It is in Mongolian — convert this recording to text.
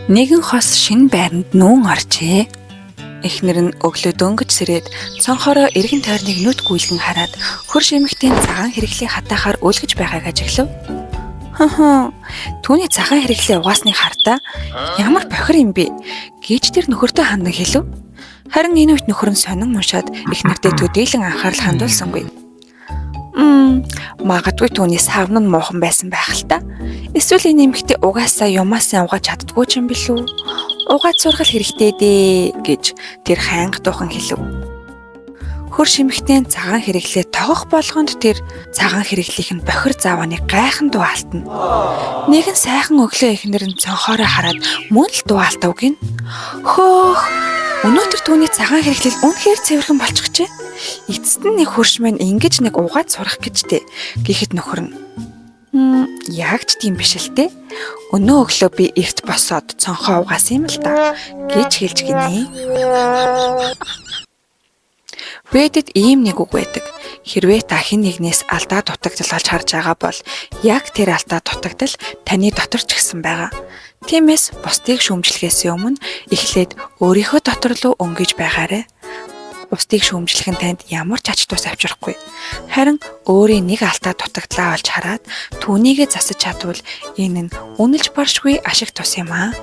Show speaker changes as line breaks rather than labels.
Нэгэн хос шинэ байранд нүүн оржээ. Эхнэр нь өглөө дөнгөж сэрээд цонхороо эргэн тойрныг нүд гүйлгэн хараад хөр шимэгтийн цагаан хэрэглээ хатаахаар үлгэж байгааг ажиглав. Түүний цагаан хэрэглээ угаасны хартаа ямар бохир юм бэ гэж тэр нөхөртөө хандан хэлв. Харин энэ үед нөхөр нь сонин уншаад эхнэртээ төдийлөн анхаарал хандуулсангүй. Магадгүй түүний савн нь муухан байсан байх л та. Эсвэл энэ эмэгтэй угаасаа юмасаа угааж чаддгүй ч юм билүү? Угааж сургал хэрэгтэй дээ гэж тэр хайнга дуухан хэлв. Хөр шимэгтэн цагаан хэрэглээ тогох болгонд тэр цагаан хэрэглийнх нь бохир зааваны гайхан дуу алтна. Нэгэн сайхан өглөө эхнэр нь цонхоороо хараад мөн л дуу алтав гин. Хөөх! Өнөөдөр түүний цагаан хэрэглэл үнэхээр цэвэрхэн болчихжээ. Эцэст нь нэг хөрш маань ингэж нэг угааж сурах гэжтэй. Гэхэд нөхөр нь яг ч тийм биш л те. Өнөө өглөө би эрт босоод цонхоо угаасан юм л да гэж хэлж гинэ. Ведэд ийм нэг үг байдаг. Хэрвээ та хэн нэгнээс алдаа дутагдал олж харж байгаа бол яг тэр алдаа дутагдал таны дотор ч гэсэн байгаа. Тиймээс бусдыг шүүмжлэхээс өмнө эхлээд өөрийнхөө дотор руу өнгөж байгаарай. Бусдыг шүүмжлэх нь танд ямар ч ач тус авчрахгүй. Харин өөрийн нэг алдаа дутагдлаа олж хараад түүнийгээ засаж чадвал энэ нь үнэлж баршгүй ашиг тус юм аа.